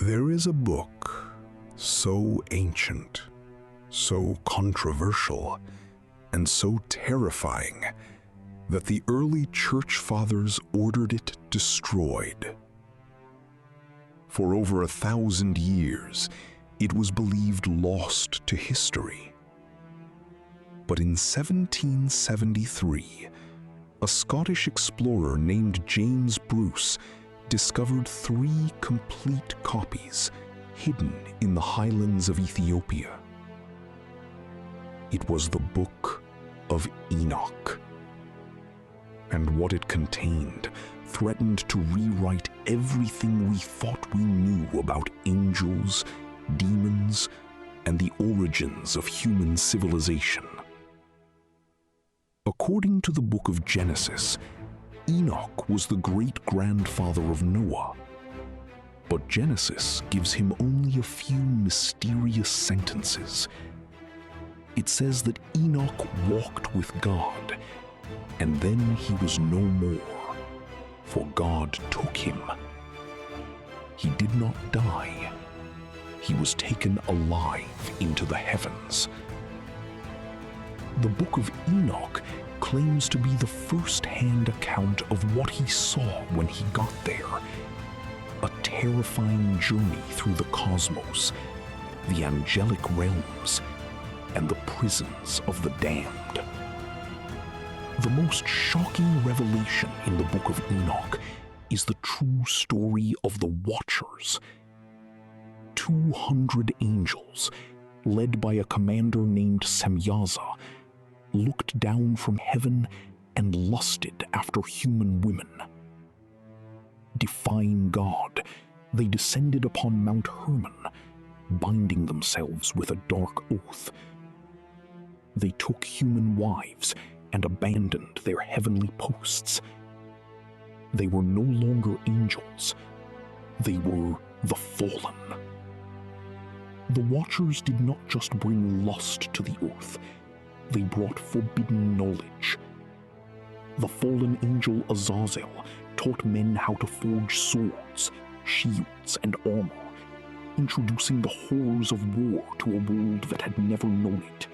There is a book so ancient, so controversial, and so terrifying that the early church fathers ordered it destroyed. For over 1,000 years, it was believed lost to history. But in 1773, a Scottish explorer named James Bruce discovered 3 complete copies hidden in the highlands of Ethiopia. It was the Book of Enoch. And what it contained threatened to rewrite everything we thought we knew about angels, demons, and the origins of human civilization. According to the book of Genesis, Enoch was the great-grandfather of Noah. But Genesis gives him only a few mysterious sentences. It says that Enoch walked with God, and then he was no more, for God took him. He did not die. He was taken alive into the heavens. The book of Enoch claims to be the first-hand account of what he saw when he got there. A terrifying journey through the cosmos, the angelic realms, and the prisons of the damned. The most shocking revelation in the book of Enoch is the true story of the Watchers. 200 angels, led by a commander named Semyaza, looked down from heaven and lusted after human women. Defying God, they descended upon Mount Hermon, binding themselves with a dark oath. They took human wives and abandoned their heavenly posts. They were no longer angels. They were the fallen. The Watchers did not just bring lust to the earth. They brought forbidden knowledge. The fallen angel Azazel taught men how to forge swords, shields, and armor, introducing the horrors of war to a world that had never known it.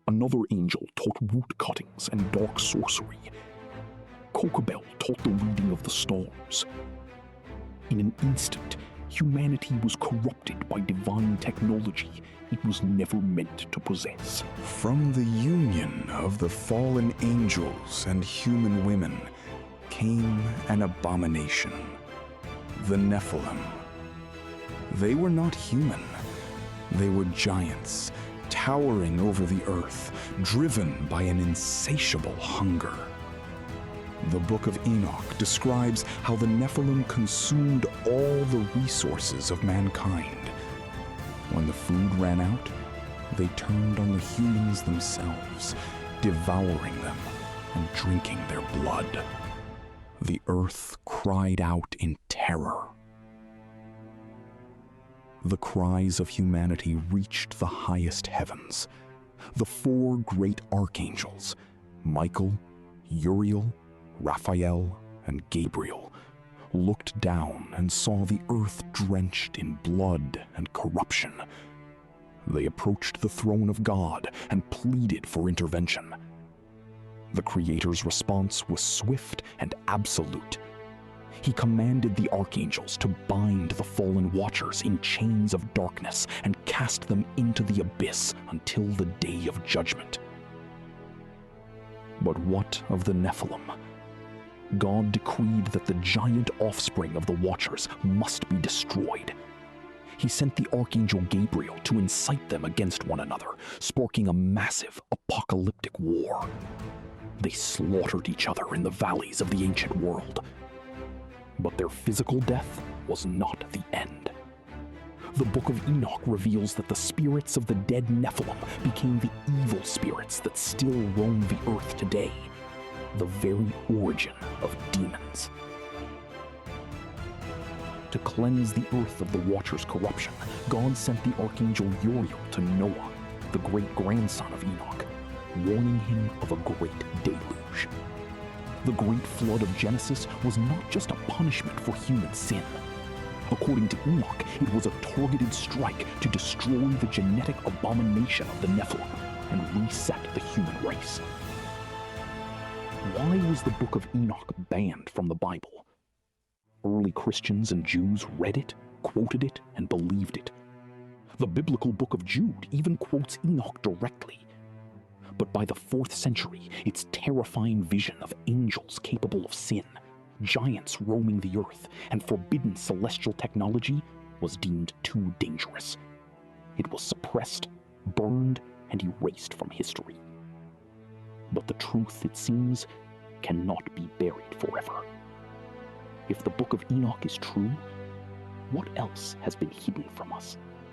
Another angel taught root cuttings and dark sorcery. Kokabel taught the reading of the stars. In an instant, humanity was corrupted by divine technology it was never meant to possess. From the union of the fallen angels and human women came an abomination, the Nephilim. They were not human. They were giants, towering over the earth, driven by an insatiable hunger. The Book of Enoch describes how the Nephilim consumed all the resources of mankind. When the food ran out, they turned on the humans themselves, devouring them and drinking their blood. The earth cried out in terror. The cries of humanity reached the highest heavens. The 4 great archangels, Michael, Uriel, Raphael, and Gabriel, looked down and saw the earth drenched in blood and corruption. They approached the throne of God and pleaded for intervention. The Creator's response was swift and absolute. He commanded the archangels to bind the fallen Watchers in chains of darkness and cast them into the abyss until the day of judgment. But what of the Nephilim? God decreed that the giant offspring of the Watchers must be destroyed. He sent the archangel Gabriel to incite them against one another, sparking a massive apocalyptic war. They slaughtered each other in the valleys of the ancient world. But their physical death was not the end. The Book of Enoch reveals that the spirits of the dead Nephilim became the evil spirits that still roam the earth today, the very origin of demons. To cleanse the earth of the Watchers' corruption, God sent the archangel Uriel to Noah, the great-grandson of Enoch, warning him of a great deluge. The great flood of Genesis was not just a punishment for human sin. According to Enoch, it was a targeted strike to destroy the genetic abomination of the Nephilim and reset the human race. Why was the Book of Enoch banned from the Bible? Early Christians and Jews read it, quoted it, and believed it. The biblical Book of Jude even quotes Enoch directly. But by the 4th century, its terrifying vision of angels capable of sin, giants roaming the earth, and forbidden celestial technology was deemed too dangerous. It was suppressed, burned, and erased from history. But the truth, it seems, cannot be buried forever. If the Book of Enoch is true, what else has been hidden from us?